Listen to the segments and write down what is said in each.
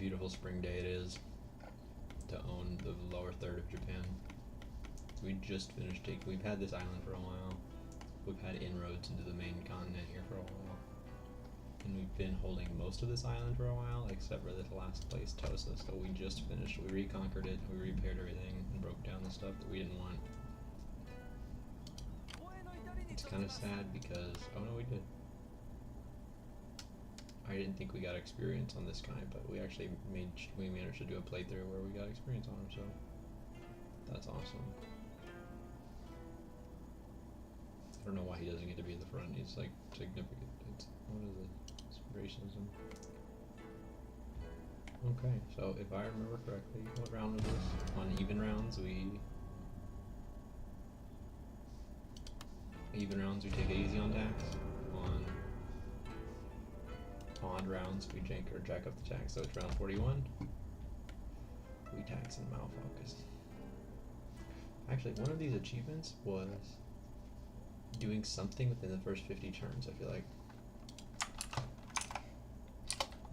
beautiful spring day it is to own the lower third of Japan. We just finished we've had this island for a while. We've had inroads into the main continent here for a while. And we've been holding most of this island for a while, except for this last place, Tosa. So we just finished, we reconquered it, we repaired everything, and broke down the stuff that we didn't want. It's kind of sad because, oh no, we did. I didn't think we got experience on this guy, but we actually managed to do a playthrough where we got experience on him, so that's awesome. I don't know why he doesn't get to be in the front. He's like significant. What is it? It's racism. Okay, so if I remember correctly, what round was this? On even rounds, we take it easy on tax. On odd rounds, we jack up the tax. So it's round 41. We tax and malfocus. Actually, one of these achievements was doing something within the first 50 turns, I feel like.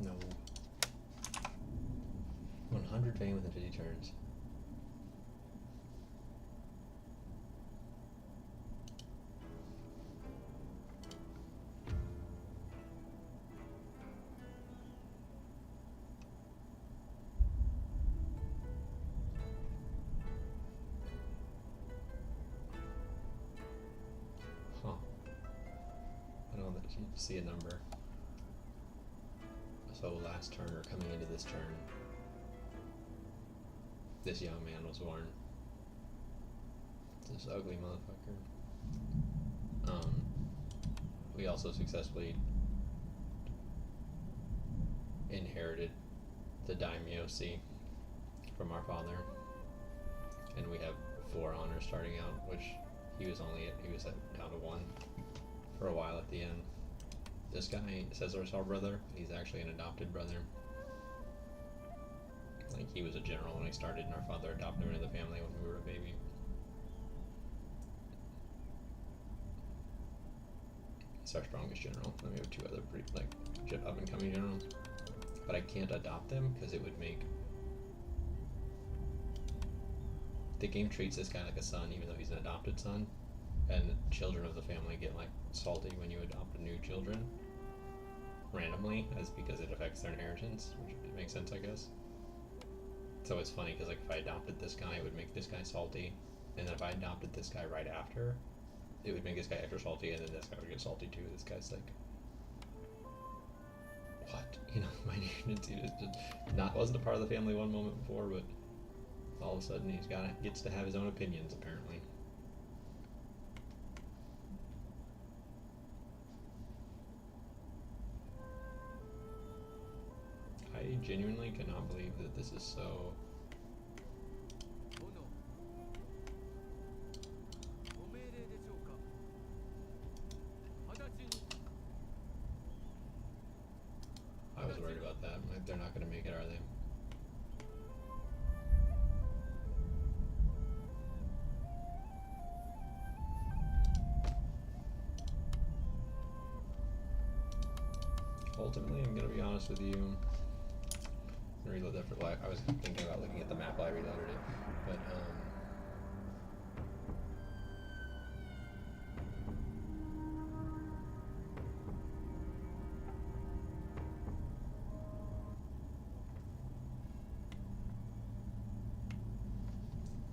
No. 100 fame within 50 turns. Huh. I don't know that you see a number. So last turn, or coming into this turn, this young man was born. This ugly motherfucker. We also successfully inherited the daimyo-si from our father, and we have 4 honors starting out, which he was down to 1 for a while at the end. This guy says there's our brother. He's actually an adopted brother. Like, he was a general when I started, and our father adopted him into the family when we were a baby. He's our strongest general. Then we have 2 other pretty, like, up-and-coming generals. But I can't adopt them because it would make... The game treats this guy like a son, even though he's an adopted son. And children of the family get, like, salty when you adopt new children randomly, as because it affects their inheritance, which makes sense, I guess. So it's funny because, like, if I adopted this guy, it would make this guy salty, and then if I adopted this guy right after, it would make this guy extra salty, and then this guy would get salty too. This guy's like, what? You know, my inheritance wasn't a part of the family one moment before, but all of a sudden gets to have his own opinions, apparently. I genuinely cannot believe that this is so... I was worried about that. Like, they're not going to make it, are they? Ultimately, I'm going to be honest with you. Reload that for life. I was thinking about looking at the map while I reloaded it, but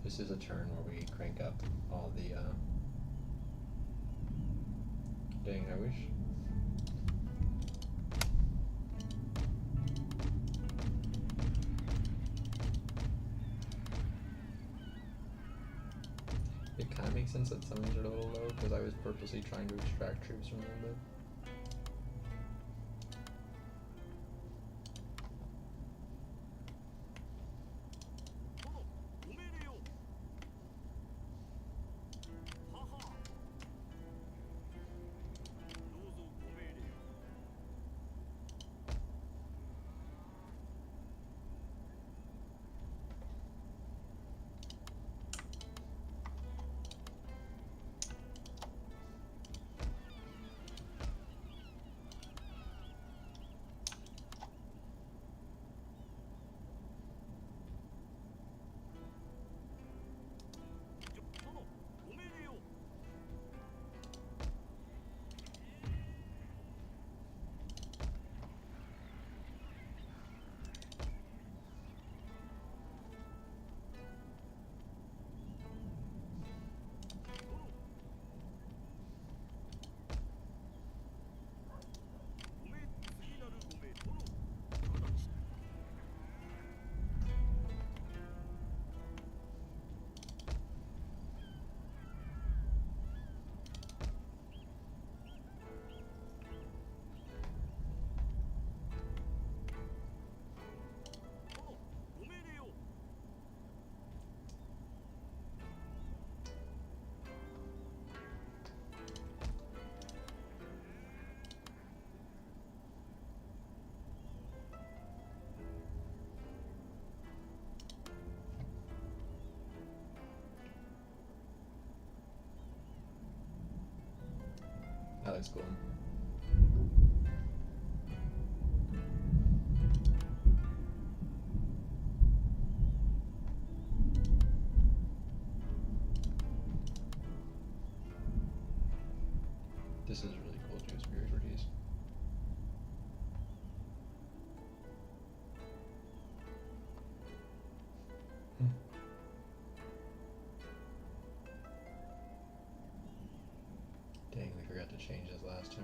this is a turn where we crank up all the dang, I wish. It kind of makes sense that summons are a little low, because I was purposely trying to extract troops from them, but... flag's cool. This is really cool too, Spirit Forties. Dang, we forgot to change this last turn.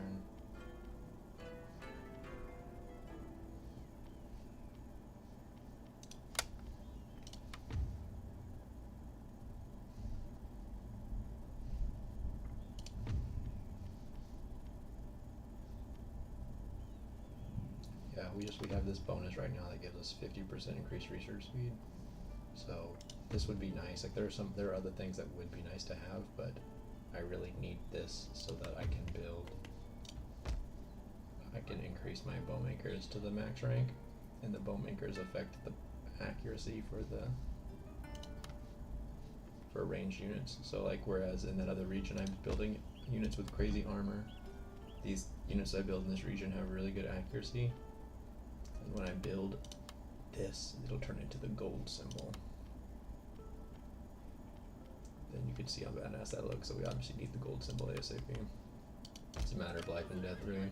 Yeah, we have this bonus right now that gives us 50% increased research speed. So this would be nice. Like there are other things that would be nice to have, but I really need this so that I can build. I can increase my bowmakers to the max rank, and the bowmakers affect the accuracy for ranged units. So like whereas in that other region I'm building units with crazy armor, these units I build in this region have really good accuracy. And when I build this, it'll turn into the gold symbol. Then you can see how badass that looks. So we obviously need the gold symbol ASAP. It's a matter of life and death, really.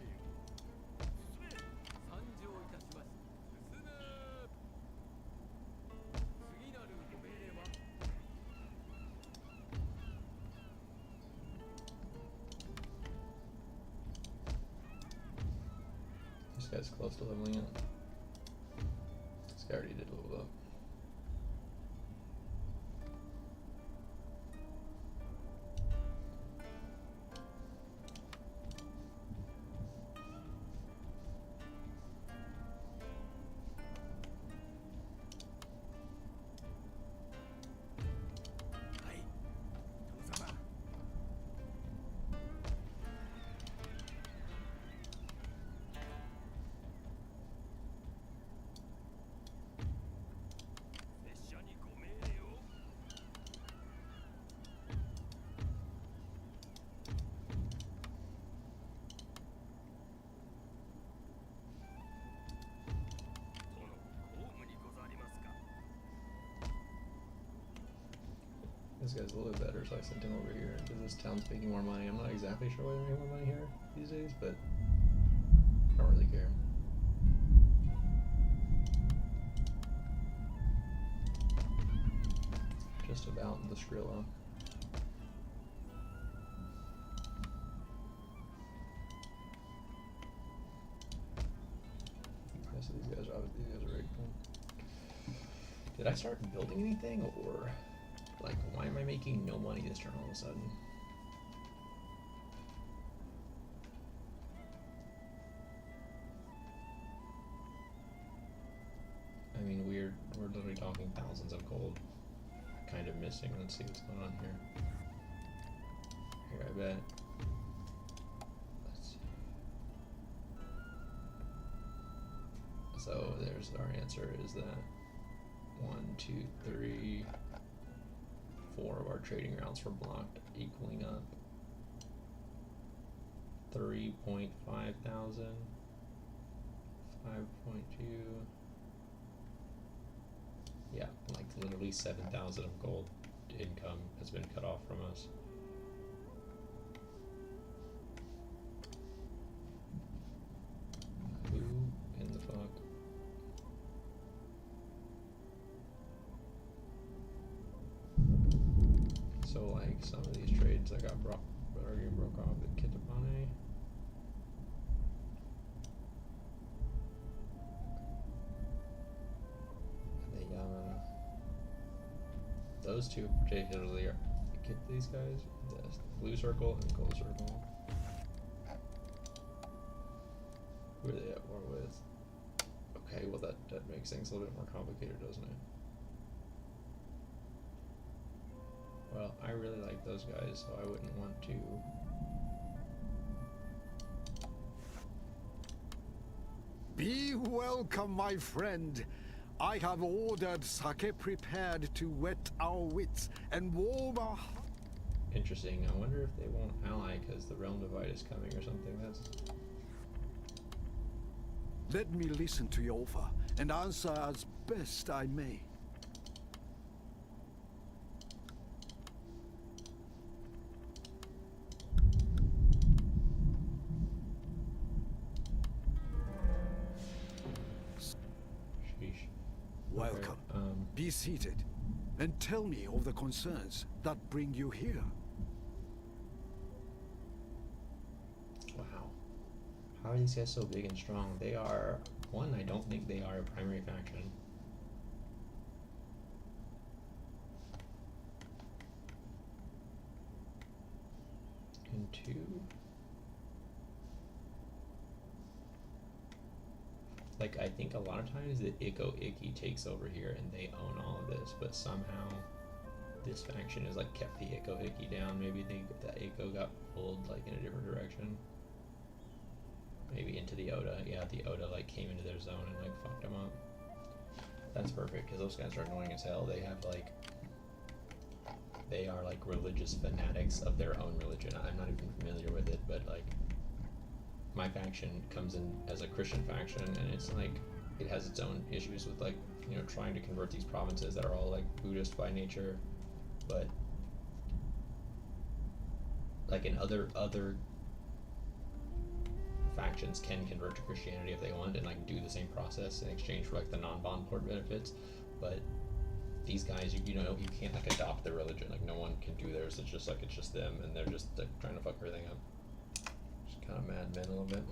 This guy's close to leveling up. This guy already did level up. This guy's a little bit better, so I sent him over here because this town's making more money. I'm not exactly sure why they're making more money here these days, but I don't really care. Just about the Skrilla. Yeah, so these guys are very cool. Did I start building anything, or like why am I making no money this turn all of a sudden? I mean, we're literally talking thousands of gold kind of missing. Let's see what's going on here. Here, I bet. Let's see. So there's our answer is that 1, 2, 3, 4 of our trading routes were blocked, equaling up 3.5 thousand, 5.2. Yeah, like literally 7,000 of gold income has been cut off from us. Who in the fuck? So like some of these trades I got already broke off with Kitapane. Those two particularly are get these guys. Yes, blue circle and gold circle. Who are they at war with? Okay, well that makes things a little bit more complicated, doesn't it? Well, I really like those guys, so I wouldn't want to. Be welcome, my friend. I have ordered sake prepared to whet our wits and warm our hearts. interesting. I wonder if they won't ally because the realm divide is coming or something. That's Let me listen to your offer and answer as best I may. sheesh. Welcome. Okay, Be seated and tell me of the concerns that bring you here. wow. How are these guys so big and strong? They are one. I don't think they are a primary faction. And two, like I think a lot of times the Icky takes over here and they own all of this, but somehow this faction has like kept the Icky down. Maybe the Eiko got pulled like in a different direction. Maybe into the Oda. Yeah, the Oda like came into their zone and like fucked them up. That's perfect because those guys are annoying as hell. They are like religious fanatics of their own religion. I'm not even familiar with it, but like my faction comes in as a Christian faction, and it's like it has its own issues with like, you know, trying to convert these provinces that are all like Buddhist by nature, but like in other factions can convert to Christianity if they want and like do the same process in exchange for like the non-bond port benefits, but these guys, you know, you can't like adopt their religion. Like no one can do theirs. It's just them, and they're just like trying to fuck everything up. Just kind of mad men a little bit.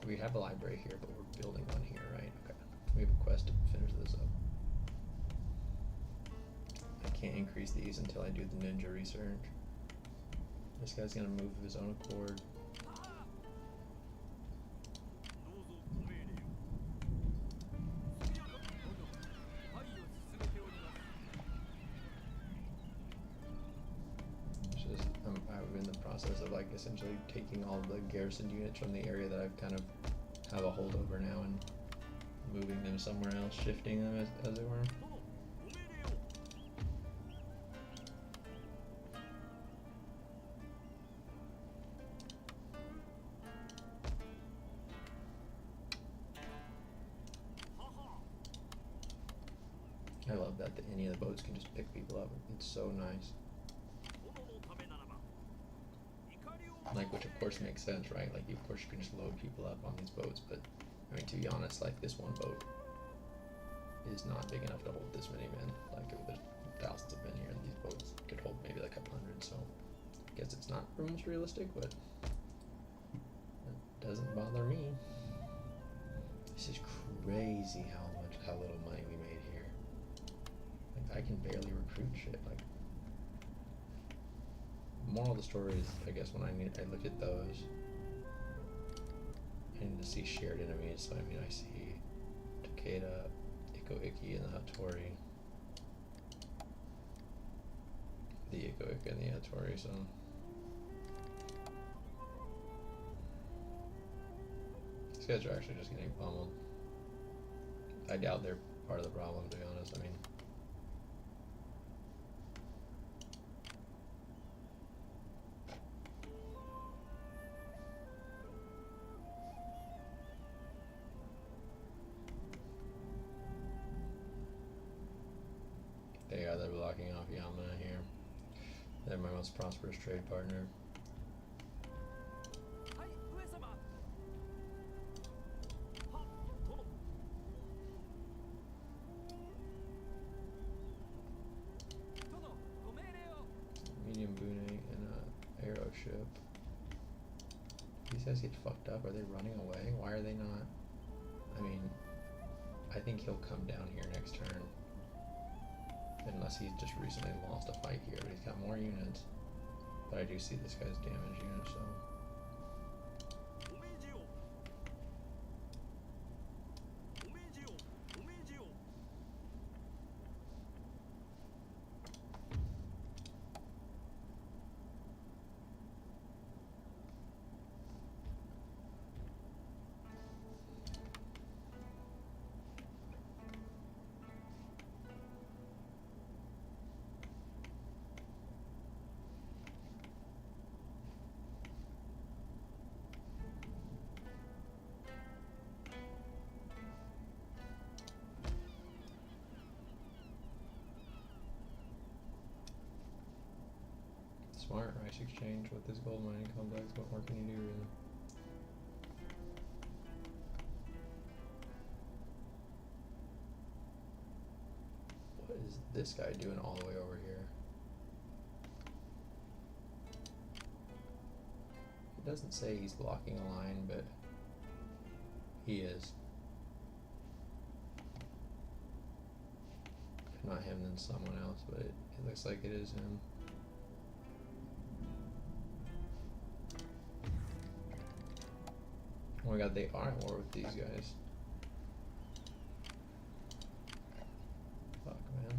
We have a library here, but we're building one here, right? Okay. We have a quest to finish this up. I can't increase these until I do the ninja research. This guy's gonna move of his own accord. I'm in the process of like essentially taking all the garrison units from the area that I've kind of have a hold over now and moving them somewhere else, shifting them as it were. I love that any of the boats can just pick people up. It's so nice. Like, which of course makes sense, right? Like, of course you can just load people up on these boats, but I mean, to be honest, like this one boat is not big enough to hold this many men. Like, there's thousands of men here, and these boats could hold maybe like a couple hundred. So, I guess it's not the most realistic, but it doesn't bother me. This is crazy how little money we made here. Like, I can barely recruit shit. Like, moral of the story is, I guess, when I look at those, I need to see shared enemies. So I mean, I see Takeda, Iko Iki, and the Hattori. The Iko Iki and the Hattori. So these guys are actually just getting pummeled. I doubt they're part of the problem, to be honest. I mean, they're blocking off Yamna here. They're my most prosperous trade partner. Medium Bune and a arrow ship. These guys get fucked up. Are they running away? Why are they not? I mean, I think he'll come down here next turn. Unless he's just recently lost a fight here, but he's got more units. But I do see this guy's damage unit, so. Smart rice exchange with this gold mining complex. What more can you do, really? What is this guy doing all the way over here? It doesn't say he's blocking a line, but he is. If not him, then someone else, but it looks like it is him. Oh my god, they are at war with these guys. Fuck, man.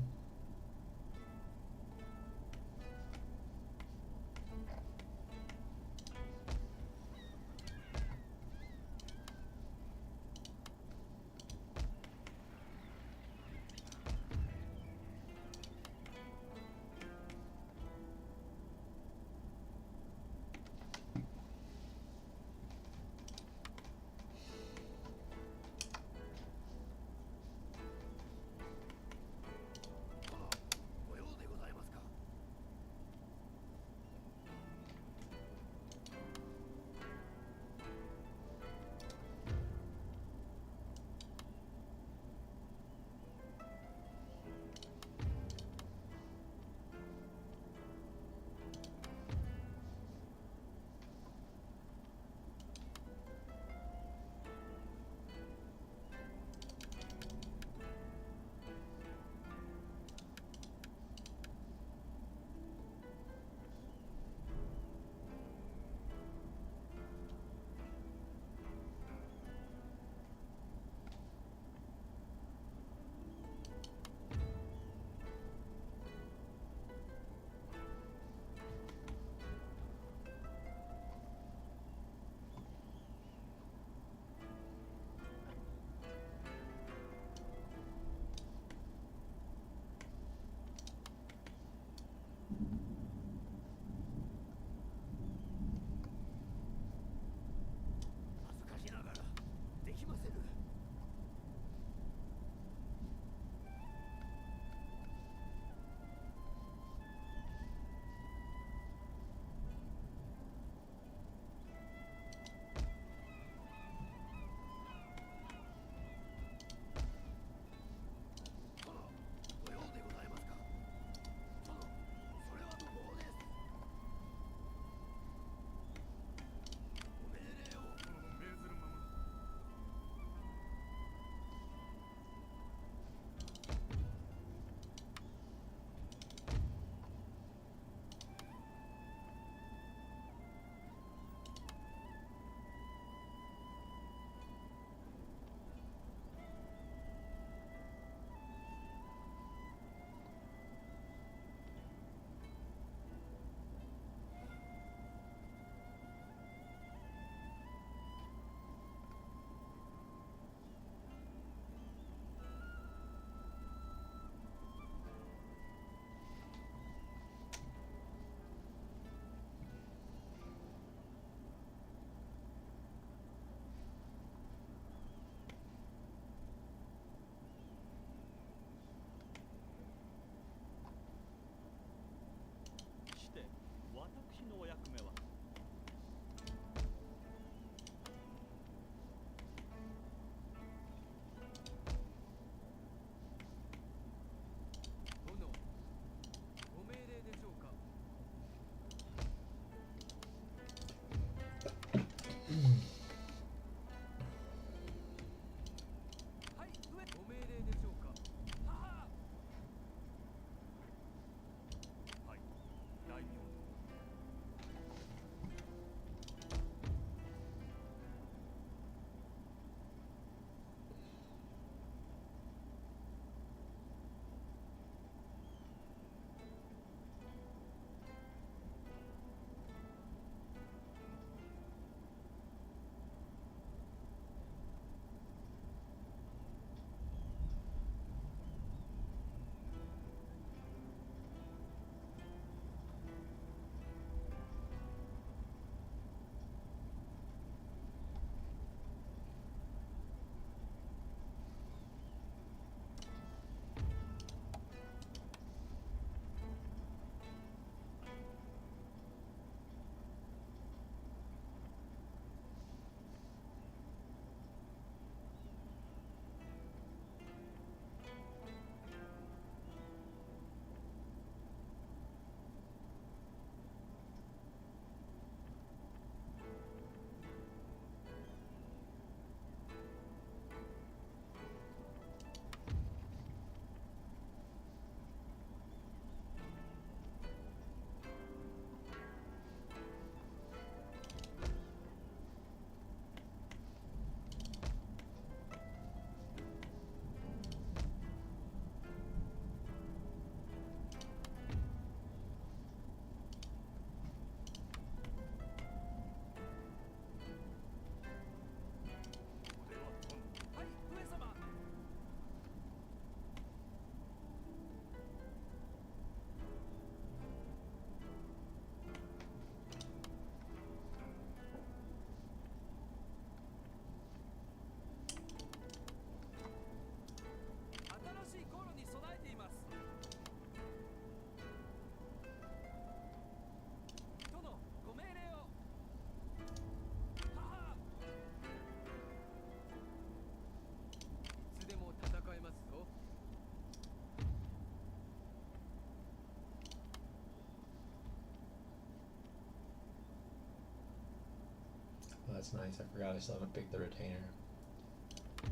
that's nice. I forgot I still haven't picked the retainer.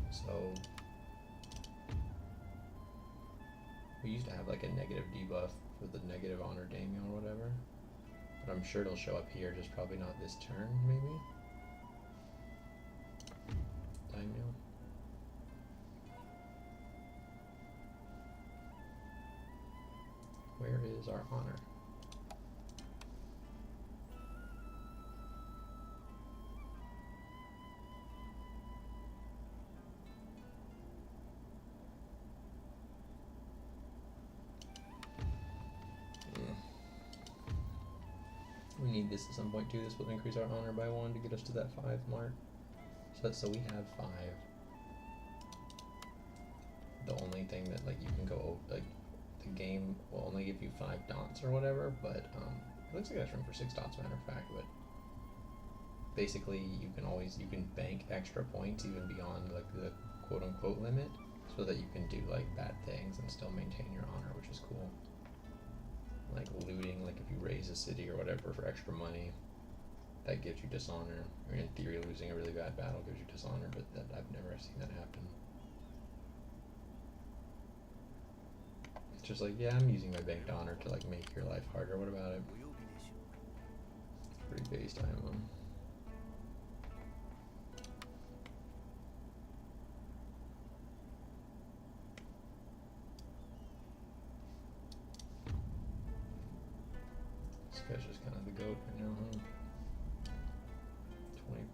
So we used to have like a negative debuff for the negative honor daimyo or whatever. But I'm sure it'll show up here, just probably not this turn, maybe? Daimyo. Where is our honor? We need this at some point too. This will increase our honor by 1 to get us to that 5 mark. So we have 5. The only thing that like you can go like the game will only give you 5 dots or whatever, but it looks like that's room for 6 dots, matter of fact. But basically, you can bank extra points even beyond like the quote unquote limit, so that you can do like bad things and still maintain your honor, which is cool. Like looting, like if you raise a city or whatever for extra money, that gives you dishonor. I mean, in theory, losing a really bad battle gives you dishonor, but I've never seen that happen. It's just like, yeah, I'm using my banked honor to like make your life harder. What about it? Pretty based, I am. This guy's just kind of the goat right now, huh?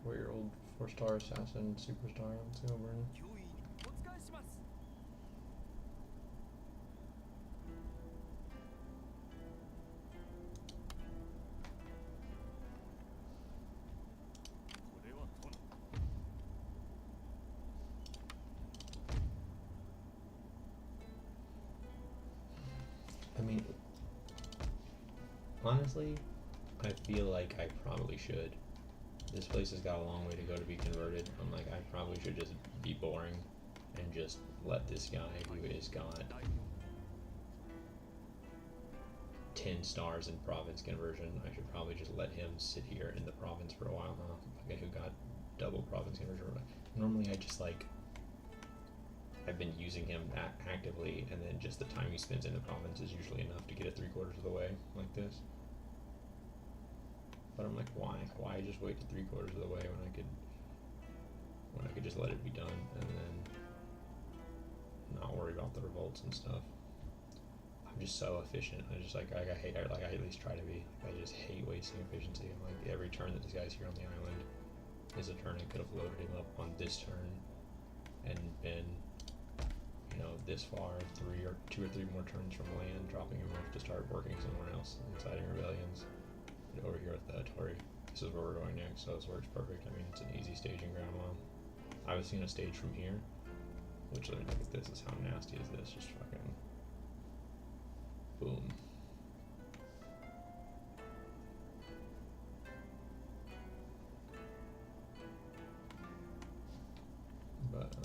24-year-old 4-star assassin superstar. Let's go, Vernon. I mean, honestly, I feel like I probably should. This place has got a long way to go to be converted. I'm like, I probably should just be boring and just let this guy who has got 10 stars in province conversion, I should probably just let him sit here in the province for a while now. Okay, who got double province conversion. Normally I just like, I've been using him actively, and then just the time he spends in the province is usually enough to get it 3/4 of the way, like this. But I'm like, why? Why just wait to 3/4 of the way when I could just let it be done and then not worry about the revolts and stuff. I'm just so efficient. I hate, like I at least try to be. I just hate wasting efficiency. I'm like, every turn that this guy's here on the island is a turn I could have loaded him up on this turn and been, this far, 2 or 3 more turns from land, dropping him off to start working somewhere else, inciting rebellions. Over here with the Tory, this is where we're going next, so this works perfect. I mean, it's an easy staging ground well. I was seeing a stage from here, which, let me look at this, is how nasty is this, just fucking boom. But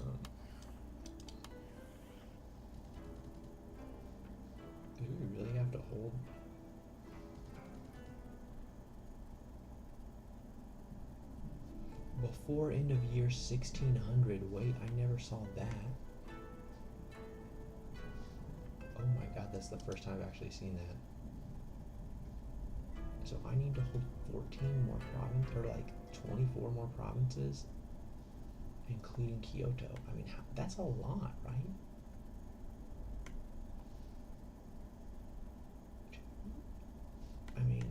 do we really have to hold? Before end of year 1600. Wait, I never saw that. Oh my god, that's the first time I've actually seen that. So I need to hold 14 more provinces, or like 24 more provinces, including Kyoto. I mean, that's a lot, right? I mean,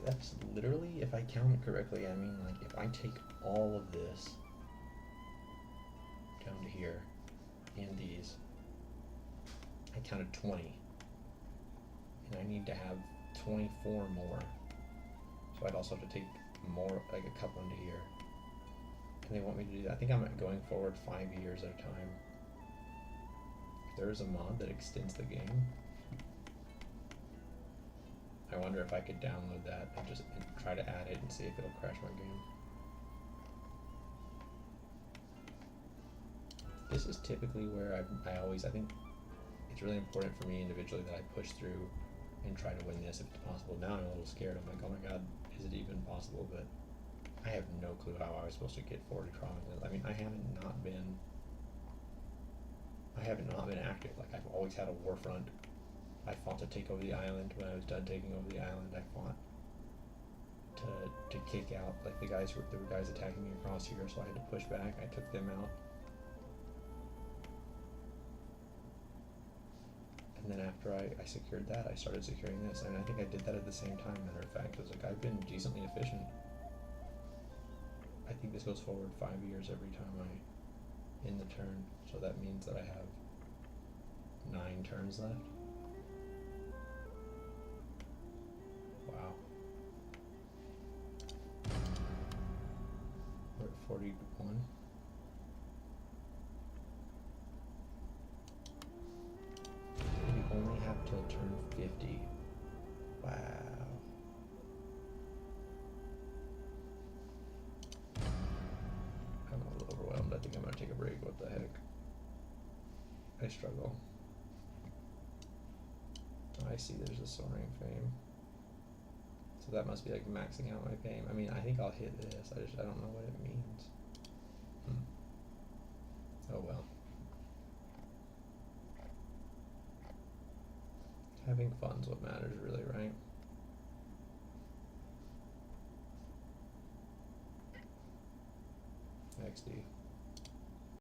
that's literally, if I count it correctly, I mean, like, if I take all of this down to here, and these, I counted 20. And I need to have 24 more. So I'd also have to take more, like a couple into here. And they want me to do that. I think I'm going forward 5 years at a time. There is a mod that extends the game. I wonder if I could download that and just try to add it and see if it'll crash my game. This is typically where I think it's really important for me individually that I push through and try to win this if it's possible. Now I'm a little scared. I'm like, oh my god, is it even possible? But I have no clue how I was supposed to get 40 provinces. I mean, I haven't not been active. Like, I've always had a war front. I fought to take over the island. When I was done taking over the island, I fought to kick out, like, there were guys attacking me across here, so I had to push back. I took them out. And then after I secured that, I started securing this. And I think I did that at the same time, matter of fact. It was like, I've been decently efficient. I think this goes forward 5 years every time I end the turn. So that means that I have 9 turns left. Wow. We're at 41. We only have till turn 50. Wow. I'm a little overwhelmed. I think I'm gonna take a break. What the heck? I struggle. Oh, I see there's a soaring fame. So that must be like maxing out my fame. I mean, I think I'll hit this. I don't know what it means. Oh well. Having fun's what matters really, right? XD.